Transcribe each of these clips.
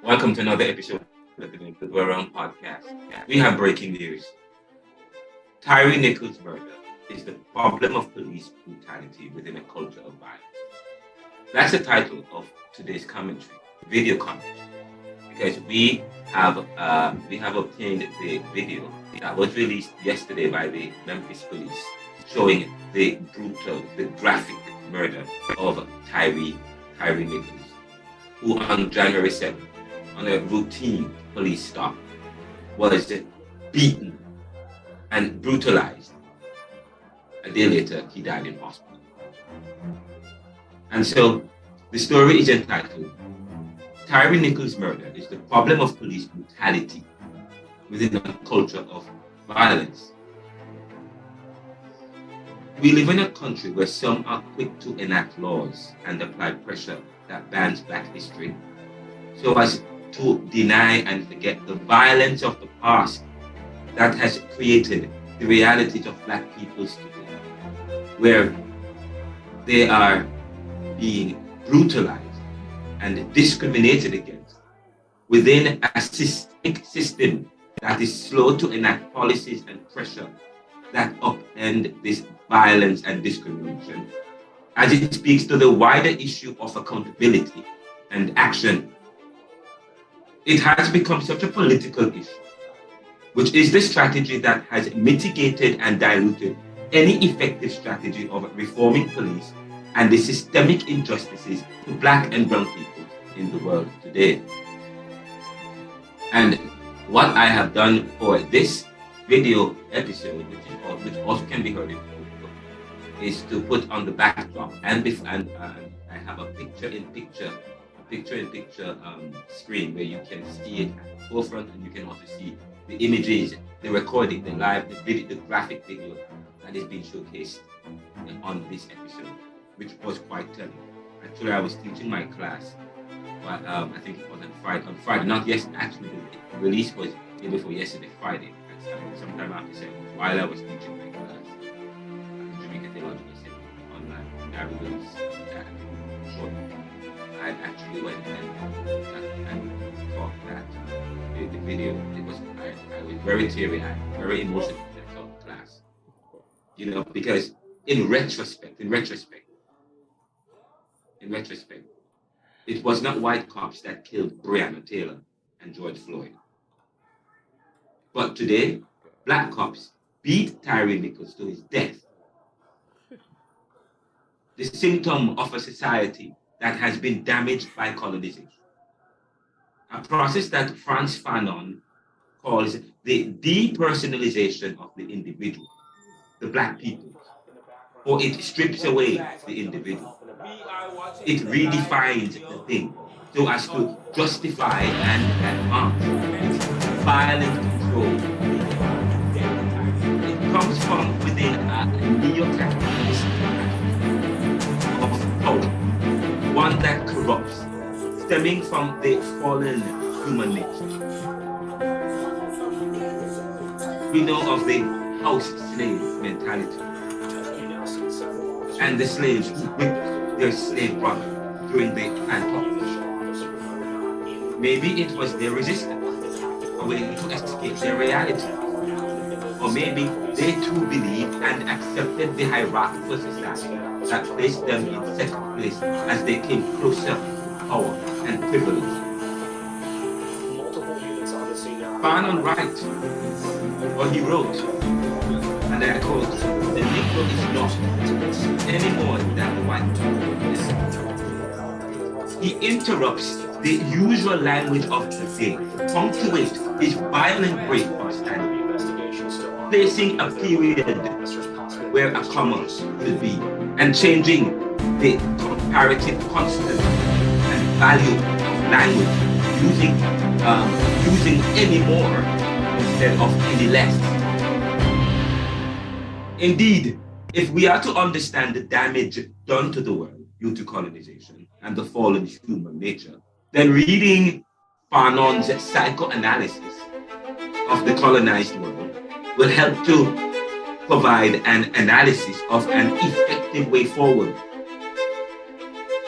Welcome to another episode of the Negro podcast. We have breaking news. Tyre Nichols' murder is the problem of police brutality within a culture of violence. That's the title of today's commentary, video commentary, because we have obtained the video that was released yesterday by the Memphis Police, showing the graphic murder of Tyre Nichols, who on January 7th, on a routine police stop, was beaten and brutalized. A day later, he died in hospital. And so the story is entitled, Tyre Nichols' murder is the problem of police brutality within a culture of violence. We live in a country where some are quick to enact laws and apply pressure that bans Black history, so as to deny and forget the violence of the past that has created the realities of Black peoples today, where they are being brutalized and discriminated against within a system that is slow to enact policies and pressure that upend this violence and discrimination, as it speaks to the wider issue of accountability and action. It has become such a political issue, which is the strategy that has mitigated and diluted any effective strategy of reforming police and the systemic injustices to Black and brown people in the world today. And what I have done for this video episode, which also can be heard in audio, is to put on the backdrop and I have a picture-in-picture screen where you can see it at the forefront, and you can also see the images, the recording, the live, the graphic video that is being showcased on this episode, which was quite telling. Actually, I was teaching my class, but I think it was on Friday, not yesterday. Actually, the release was day before yesterday, Friday, sometime after 7, while I was teaching my class at Jamaica Theological Center online. And I released that short. I actually went and thought that the video, I was very teary-eyed, very emotional in the class. Because in retrospect, it was not white cops that killed Breonna Taylor and George Floyd. But today, Black cops beat Tyre Nichols to his death. The symptom of a society that has been damaged by colonization. A process that Frantz Fanon calls the depersonalization of the individual, the Black people, for it strips away the individual. It redefines the thing so as to justify and advance its violent control. It comes from within a neo-capitalistic of power, one that corrupts, stemming from the fallen human nature. We know of the house slave mentality and the slaves who whipped their slave brother during the plantation. Maybe it was their resistance, a way to escape their reality. Or maybe they too believed and accepted the hierarchical society that placed them in second place as they came closer to power and privilege. Fanon writes, or he wrote, and I quote, "The Negro is not any more than the white man." He interrupts the usual language of the day to punctuate his violent break from standing, placing a period where a comma will be, and changing the comparative constant and value of language, using any more instead of any less. Indeed, if we are to understand the damage done to the world due to colonization and the fallen human nature, then reading Fanon's psychoanalysis of the colonized world will help to provide an analysis of an effective way forward.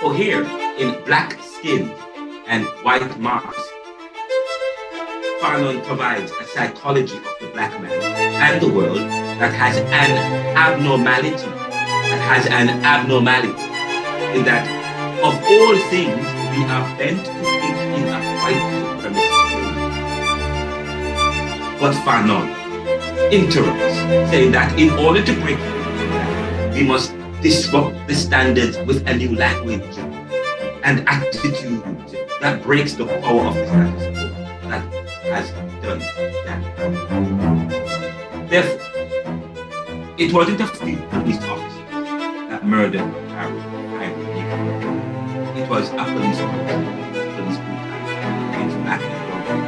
For here, in Black skin and white marks, Fanon provides a psychology of the black man and the world that has an abnormality, in that of all things we are bent to think in a white supremacist way. But Fanon interrupts, saying that in order to break through, we must disrupt the standards with a new language and attitude that breaks the power of the status quo that has done that. Therefore, it wasn't a few police officers that murdered Tyre Nichols. It was a police brutality against black and brown.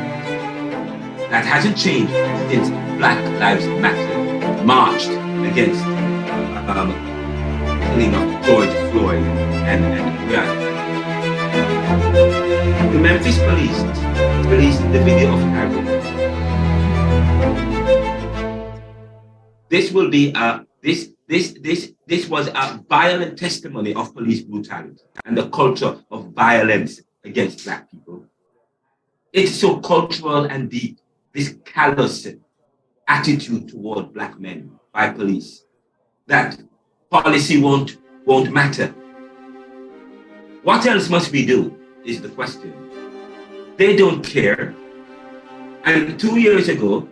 That hasn't changed since Black Lives Matter marched against killing of George Floyd and Breonna. The Memphis Police released the video of Tyre. This will be this was a violent testimony of police brutality and the culture of violence against black people. It's so cultural and deep, this callous attitude toward black men by police, that policy won't matter. What else must we do is the question. They don't care. And 2 years ago,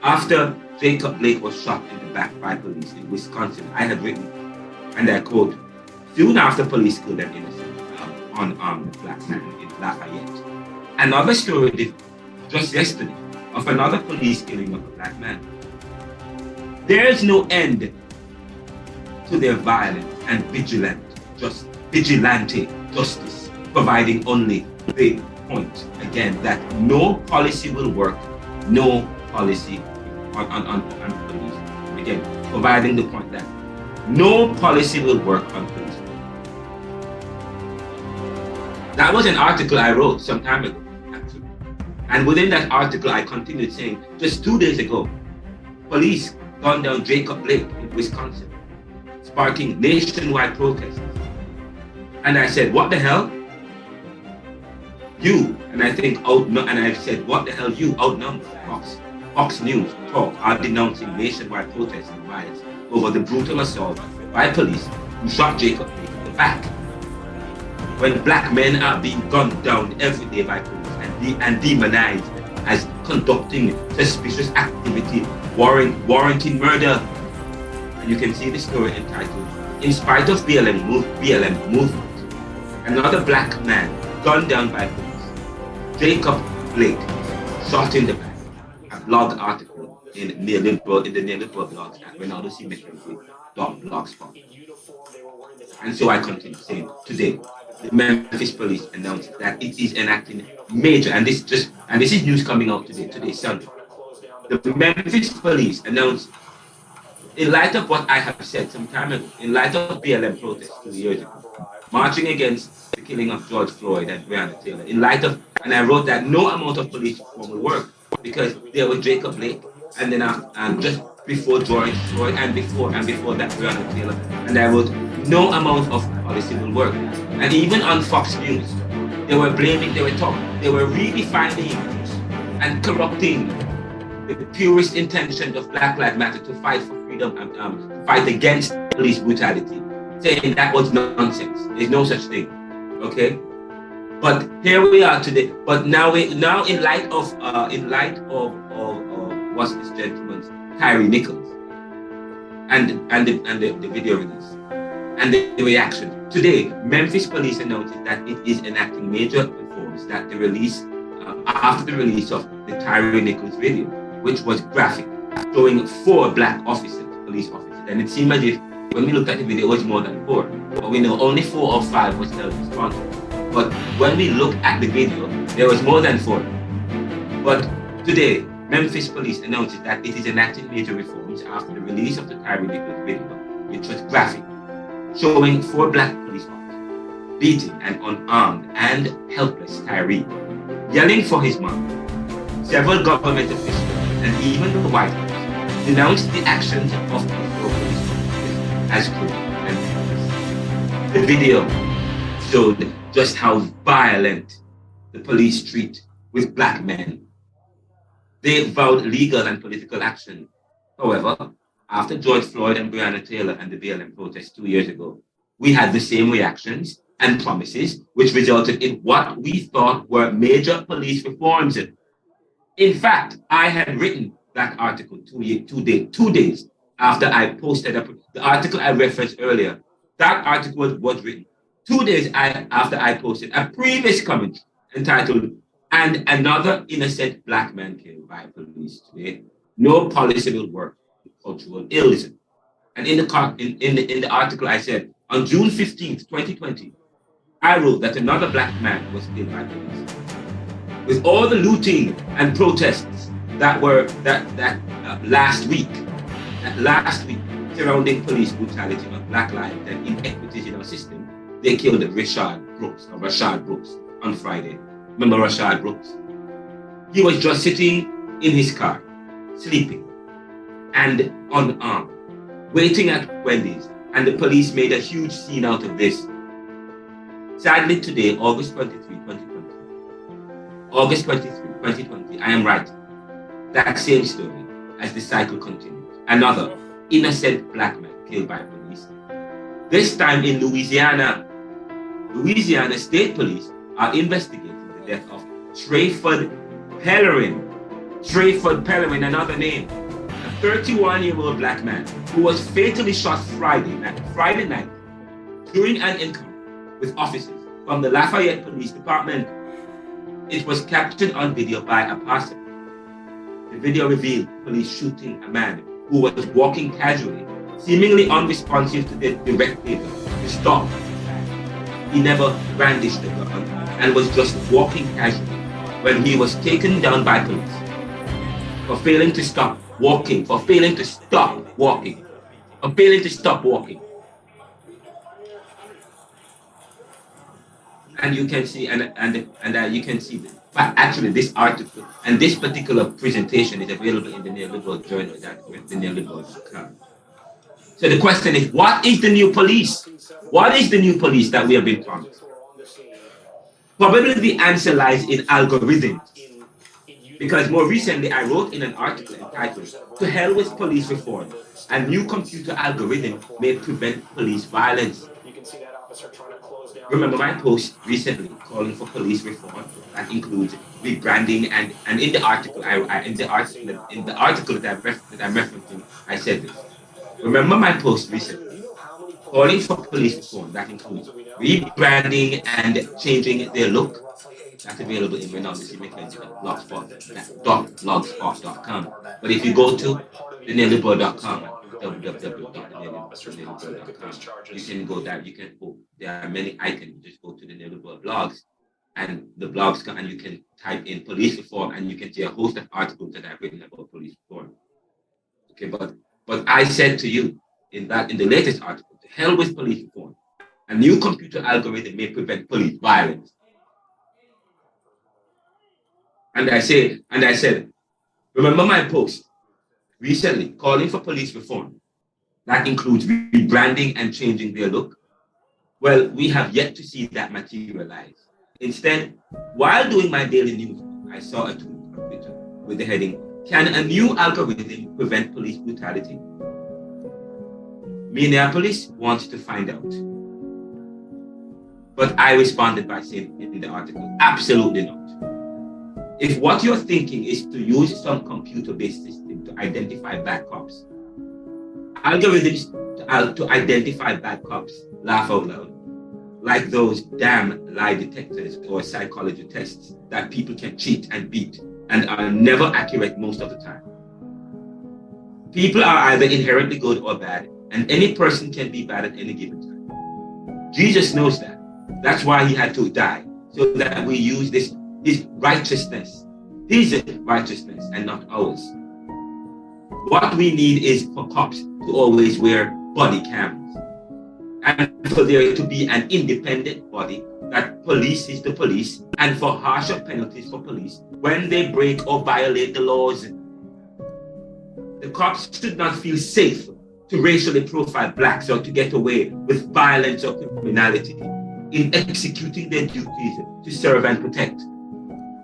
after Jacob Blake was shot in the back by police in Wisconsin, I had written, and I quote, soon after police killed an innocent, unarmed black man in Lafayette. Another story just yesterday of another police killing of a black man. There is no end to their violence and vigilante justice, providing only the point again that no policy will work, no policy on police. Again, providing the point that no policy will work on police. That was an article I wrote some time ago, actually. And within that article, I continued saying, just 2 days ago, police gunned down Jacob Blake in Wisconsin, sparking nationwide protests. And I said, what the hell? You, and I think, and I said, what the hell you outnumber Fox News talk are denouncing nationwide protests and riots over the brutal assault by police who shot Jacob Blake in the back. When black men are being gunned down every day by police and demonized as conducting suspicious activity, warranting murder. And you can see the story entitled, In Spite of BLM Movement, Another Black Man Gunned Down by Police. Jacob Blake shot in the back. A blog article in the neoliberal blogs at RenaldoCMcKenzie.blogspot. And so I continue saying, today, the Memphis Police announced that it is enacting major, and this is news coming out today, Sunday. The Memphis Police announced, in light of what I have said some time ago, in light of BLM protests 2 years ago, marching against the killing of George Floyd and Breonna Taylor, in light of, and I wrote that no amount of police reform will work because there was Jacob Blake, and then just before George Floyd and before that Breonna Taylor, and I wrote no amount of policy will work. And even on Fox News, they were redefining and corrupting the purest intention of Black Lives Matter to fight for freedom and fight against police brutality, saying that was nonsense. There's no such thing. Okay, but here we are today. But now in light of what's this gentleman's Tyre Nichols and the video release and the reaction today, Memphis Police announced that it is enacting major reforms that the release after the release of the Tyre Nichols video, which was graphic, showing 4 black police officers, and it seemed as if when we looked at the video, it was more than 4. But we know only 4 or 5 was held responsible. But when we look at the video, there was more than 4. But today, Memphis Police announces that it is enacting major reforms after the release of the Tyre Nichols video, which was graphic, showing 4 black police officers beating an unarmed and helpless Tyre, yelling for his mom. Several government officials and even the White House denounced the actions of the police officers as cruel and helpless. The video showed just how violent the police treat with black men They vowed legal and political action. However, after George Floyd and Breonna Taylor and the BLM protests 2 years ago, we had the same reactions and promises, which resulted in what we thought were major police reforms. In fact, I had written that article 2 days after I posted the article I referenced earlier. That article was written 2 days after I posted a previous comment entitled, "And Another Innocent Black Man Killed by Police Today. No Policy Will Work with Cultural Ills." And in the article, I said, on June 15th, 2020, I wrote that another black man was killed by police. With all the looting and protests that were last week surrounding police brutality on black lives and inequities in our system, they killed Rayshad Brooks on Friday. Remember Rayshad Brooks? He was just sitting in his car, sleeping and unarmed, waiting at Wendy's, and the police made a huge scene out of this. Sadly, today, August 23, 2020, I am writing that same story as the cycle continues. Another innocent black man killed by police. This time in Louisiana. Louisiana State Police are investigating the death of Trayford Pellerin. Trayford Pellerin, another name. A 31-year-old black man who was fatally shot Friday night during an encounter with officers from the Lafayette Police Department. It was captured on video by a passer. The video revealed police shooting a man who was walking casually, seemingly unresponsive to the directive to stop. He never brandished the gun and was just walking casually when he was taken down by police for failing to stop walking. And you can see, you can see that. But actually, this article and this particular presentation is available in the Neoliberal Journal, the neoliberal.com. So the question is, what is the new police? What is the new police that we have been promised? Probably the answer lies in algorithms. Because more recently, I wrote in an article entitled, "To Hell with Police Reform, a new computer algorithm may prevent police violence." Remember my post recently calling for police reform that includes rebranding, and in the article that I'm referencing, I said this. Remember my post recently calling for police reform that includes rebranding and changing their look. That's available in Renoncy McKenzie at blogspot.com. But if you go to the neoliberal.com, www.neoliberal.com, you can go there. You can go. There are many icons. You just go to the neoliberal blogs, and the blogs and you can type in police reform, and you can see a host of articles that I've written about police reform. Okay, but I said to you in the latest article, "To hell with police reform. A new computer algorithm may prevent police violence." And I said, remember my post recently calling for police reform that includes rebranding and changing their look? Well, we have yet to see that materialize. Instead, while doing my daily news, I saw a tweet on Twitter with the heading, "Can a new algorithm prevent police brutality?" Minneapolis wants to find out. But I responded by saying in the article, absolutely not. If what you're thinking is to use some computer-based system to identify bad cops, algorithms to identify bad cops, laugh out loud, like those damn lie detectors or psychology tests that people can cheat and beat and are never accurate most of the time. People are either inherently good or bad, and any person can be bad at any given time. Jesus knows that. That's why he had to die, so that we use his righteousness and not ours. What we need is for cops to always wear body cams, and for there to be an independent body that polices the police, and for harsher penalties for police when they break or violate the laws. The cops should not feel safe to racially profile blacks or to get away with violence or criminality in executing their duties to serve and protect.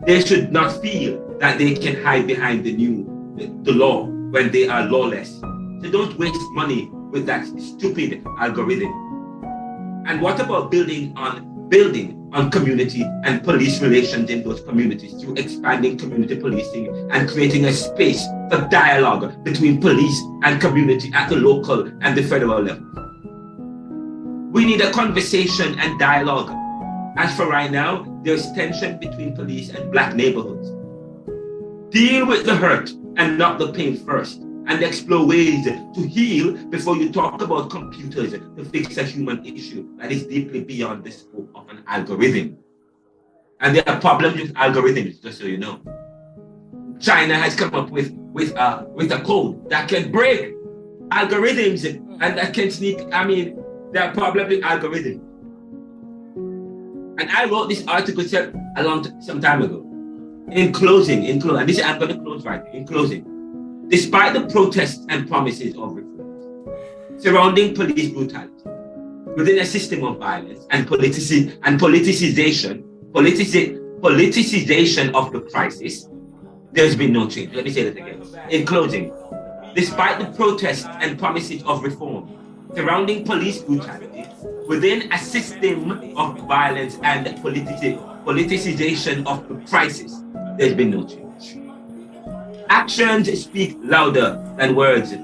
They should not feel that they can hide behind the law when they are lawless. So don't waste money with that stupid algorithm. And what about building on community and police relations in those communities through expanding community policing and creating a space for dialogue between police and community at the local and the federal level? We need a conversation and dialogue. As for right now, there's tension between police and Black neighborhoods. Deal with the hurt and not the pain first, and explore ways to heal before you talk about computers to fix a human issue that is deeply beyond the scope of an algorithm. And there are problems with algorithms, just so you know. China has come up with a code that can break algorithms and that can sneak. I mean, there are problems with algorithms. And I wrote this article some time ago. In closing, and this I'm going to close right here. In closing, despite the protests and promises of reform surrounding police brutality within a system of violence and politicization of the crisis, there's been no change. Let me say that again. In closing, despite the protests and promises of reform surrounding police brutality within a system of violence and politicization of the crisis, there's been no change. Actions speak louder than words.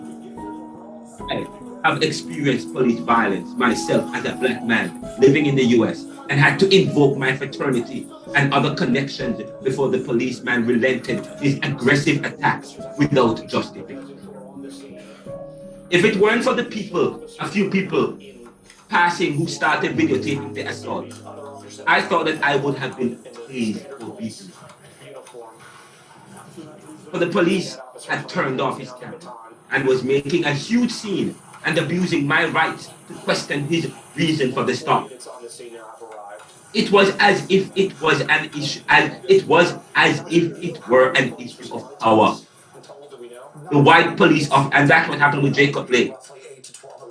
I have experienced police violence myself as a Black man living in the US and had to invoke my fraternity and other connections before the policeman relented his aggressive attacks without justification. If it weren't for a few people passing who started videotaping the assault, I thought that I would have been tased or beaten. But the police had turned off his camera and was making a huge scene and abusing my rights to question his reason for the stop. It was as if it was an issue, were an issue of power. The white police and that's what happened with Jacob Blake.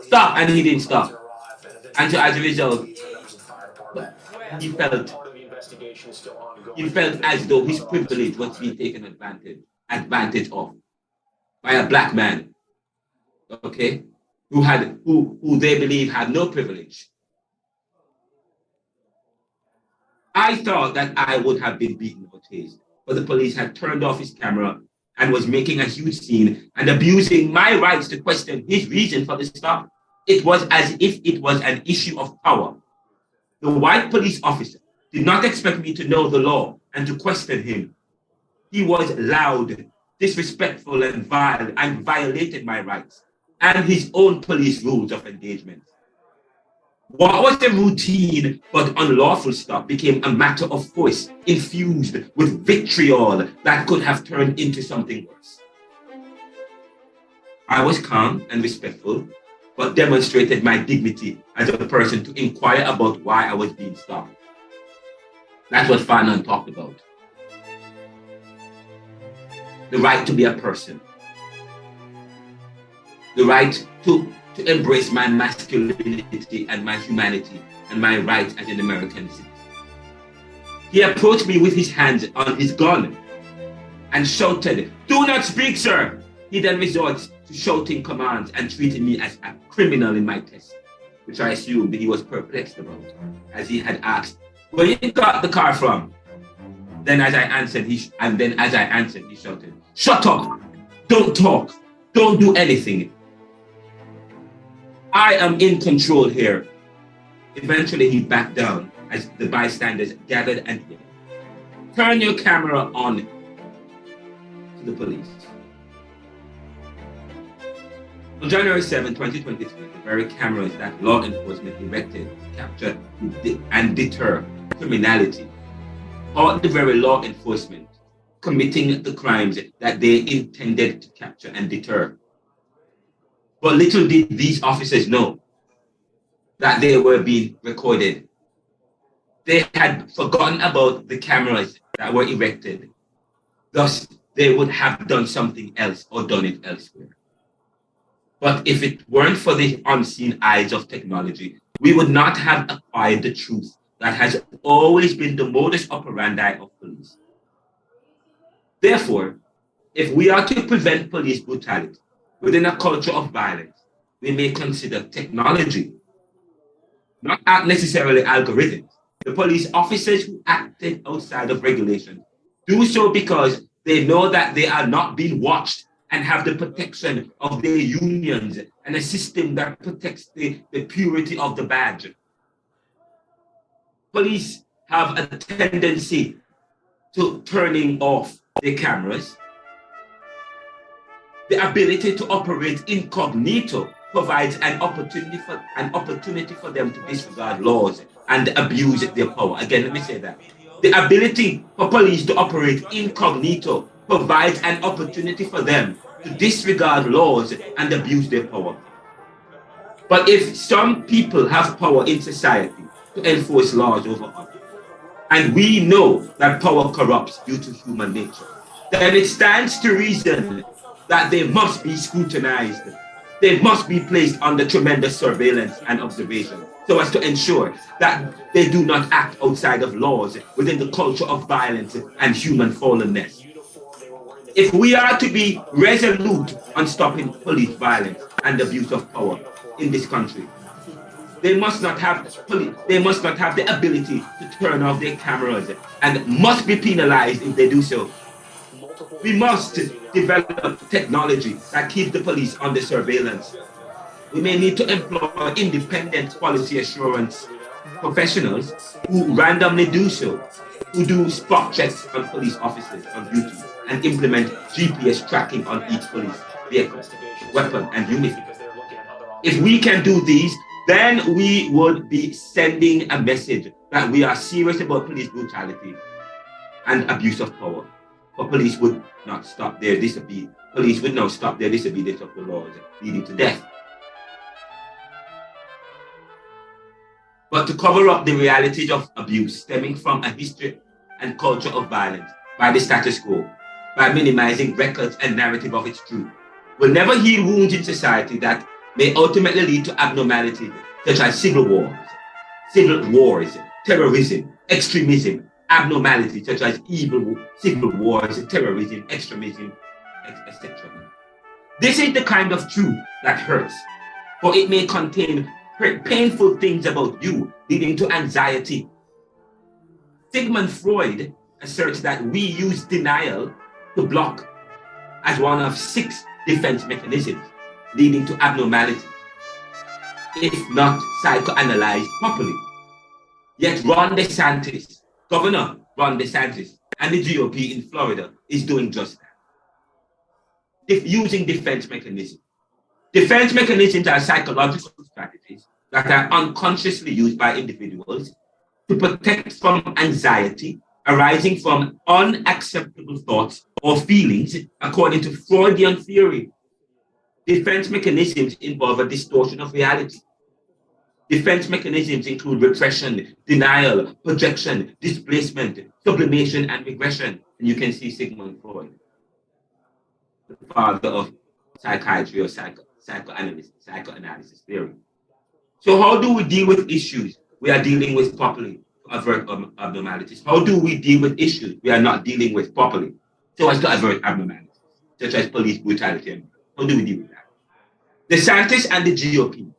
Stop, and he didn't stop. And so as a result, he felt as though his privilege was being taken advantage of by a Black man, okay, who they believe had no privilege. I thought that I would have been beaten or tased, but the police had turned off his camera and was making a huge scene and abusing my rights to question his reason for the stop. It was as if it was an issue of power. The white police officer did not expect me to know the law and to question him. He was loud, disrespectful, and vile, and violated my rights and his own police rules of engagement. What was a routine but unlawful stop became a matter of force infused with vitriol that could have turned into something worse. I was calm and respectful, but demonstrated my dignity as a person to inquire about why I was being stopped. That's what Fanon talked about. The right to be a person. The right to embrace my masculinity and my humanity and my rights as an American citizen. He approached me with his hands on his gun and shouted, "Do not speak, sir." He then resorts to shouting commands and treating me as a criminal in my test, which I assumed he was perplexed about, as he had asked, "Where you got the car from?" Then as I answered, he shouted, "Shut up! Don't talk! Don't do anything! I am in control here." Eventually he backed down as the bystanders gathered and yelled, "Turn your camera on," to the police. On January 7, 2023, the very cameras that law enforcement erected to capture and deter criminality caught the very law enforcement committing the crimes that they intended to capture and deter. But little did these officers know that they were being recorded. They had forgotten about the cameras that were erected. Thus, they would have done something else or done it elsewhere. But if it weren't for the unseen eyes of technology, we would not have acquired the truth that has always been the modus operandi of police. Therefore, if we are to prevent police brutality within a culture of violence, we may consider technology, not necessarily algorithms. The police officers who acted outside of regulation do so because they know that they are not being watched and have the protection of their unions and a system that protects the purity of the badge. Police have a tendency to turning off their cameras. The ability to operate incognito provides an opportunity for them to disregard laws and abuse their power. Again, let me say that. The ability for police to operate incognito provides an opportunity for them to disregard laws and abuse their power. But if some people have power in society to enforce laws over others, and we know that power corrupts due to human nature, then it stands to reason that they must be scrutinized. They must be placed under tremendous surveillance and observation so as to ensure that they do not act outside of laws within the culture of violence and human fallenness. If we are to be resolute on stopping police violence and abuse of power in this country, they must not have the ability to turn off their cameras and must be penalized if they do so. We must develop technology that keeps the police under surveillance. We may need to employ independent quality assurance professionals who randomly do so, who do spot checks on police officers on duty and implement GPS tracking on each police vehicle, weapon, and uniform. If we can do these, then we would be sending a message that we are serious about police brutality and abuse of power. But police would not stop their disobedience. Police would not stop their disobedience of the laws, leading to death. But to cover up the realities of abuse stemming from a history and culture of violence by the status quo, by minimizing records and narrative of its truth, will never heal wounds in society that may ultimately lead to abnormalities such as civil wars, terrorism, extremism, abnormalities such as civil wars, terrorism, extremism, etc. This is the kind of truth that hurts, for it may contain painful things about you, leading to anxiety. Sigmund Freud asserts that we use denial to block as one of 6 defense mechanisms, leading to abnormality, if not psychoanalyzed properly. Yet Governor Ron DeSantis, and the GOP in Florida is doing just that. Using defense mechanisms. Defense mechanisms are psychological strategies that are unconsciously used by individuals to protect from anxiety arising from unacceptable thoughts or feelings, according to Freudian theory. Defense mechanisms involve a distortion of reality. Defense mechanisms include repression, denial, projection, displacement, sublimation, and regression. And you can see Sigmund Freud, the father of psychiatry or psychoanalysis theory. So how do we deal with issues we are dealing with properly to avert abnormalities? How do we deal with issues we are not dealing with properly so as to avert abnormalities, such as police brutality? How do we deal with that? The scientists and the GOP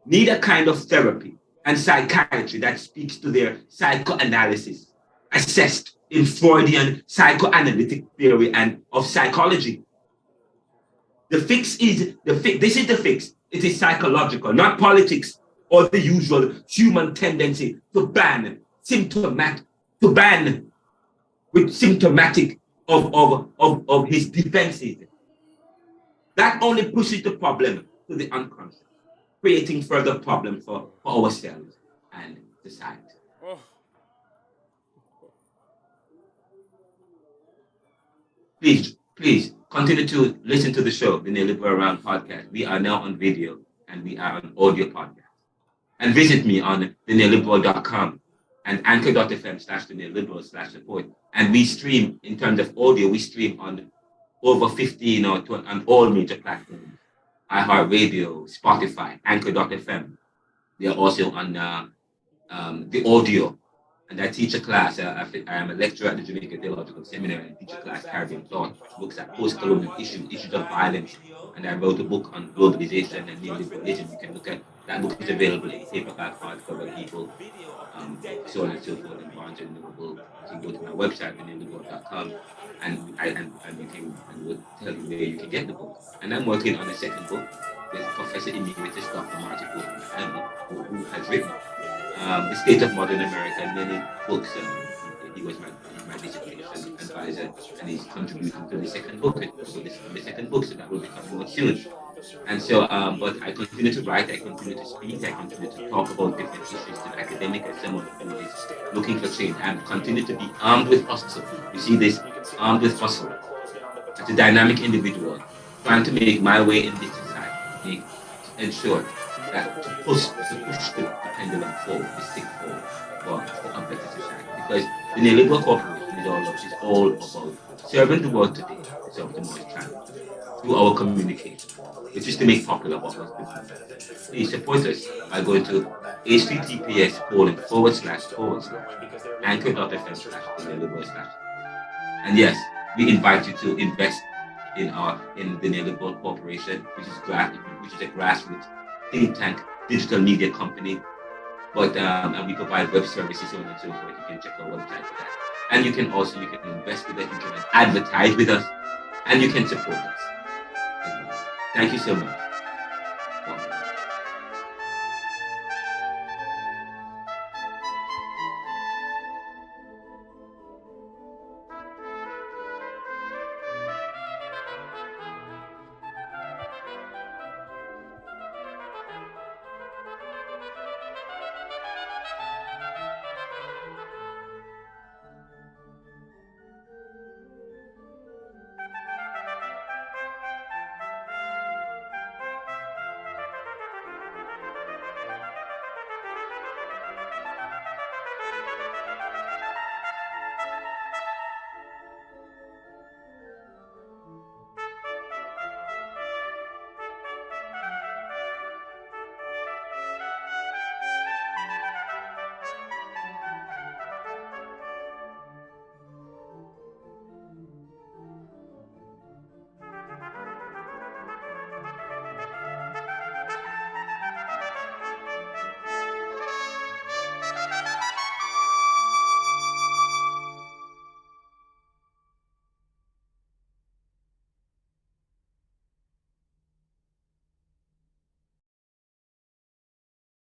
need a kind of therapy and psychiatry that speaks to their psychoanalysis, assessed in Freudian psychoanalytic theory and of psychology. This is the fix. It is psychological, not politics or the usual human tendency to ban with symptomatic of his defenses. That only pushes the problem to the unconscious, creating further problems for ourselves and society. Please continue to listen to the show, the Neoliberal Round podcast. We are now on video and we are on audio podcast. And visit me on theneoliberal.com and anchor.fm/theneoliberal/support. And we stream, in terms of audio, we stream on over 15 or 20, on all major platforms. iHeartRadio, Spotify, Anchor.fm. They are also on the audio And I teach a class. I am a lecturer at the Jamaica Theological Seminary and teach a class, Caribbean Thought, which looks at post-colonial issues of violence. And I wrote a book on globalization and neoliberalism. You can look at that book is available in paperback, hardcover, ebook, so on and so forth, in Barnes and Noble. You can go to my website, neoliberal.com, and you can and we'll tell you where you can get the book. And I'm working on a second book with Professor Emeritus Dr. Martin Miami, who has written The State of Modern America, and many books. He was my dissertation advisor, and he's contributing to the second book. So that will be coming out soon. And so, but I continue to write, I continue to speak, I continue to talk about different issues to the academic as someone who is looking for change. I continue to be armed with hustle. You see this, armed with hustle. As a dynamic individual, trying to make my way in this society, to ensure that to push the pendulum forward, the stick forward for a better society. Because the neoliberal corporation is all about serving the world today to serve the most challenge through our communication, which is to make popular what was before. Please support us by going to https://anchor.fm/the And yes, we invite you to invest in the neoliberal corporation, which is a grassroots think tank, digital media company. But and we provide web services, so on and so forth. You can check our website for that. And you can invest with us, you can advertise with us, and you can support us. Thank you so much.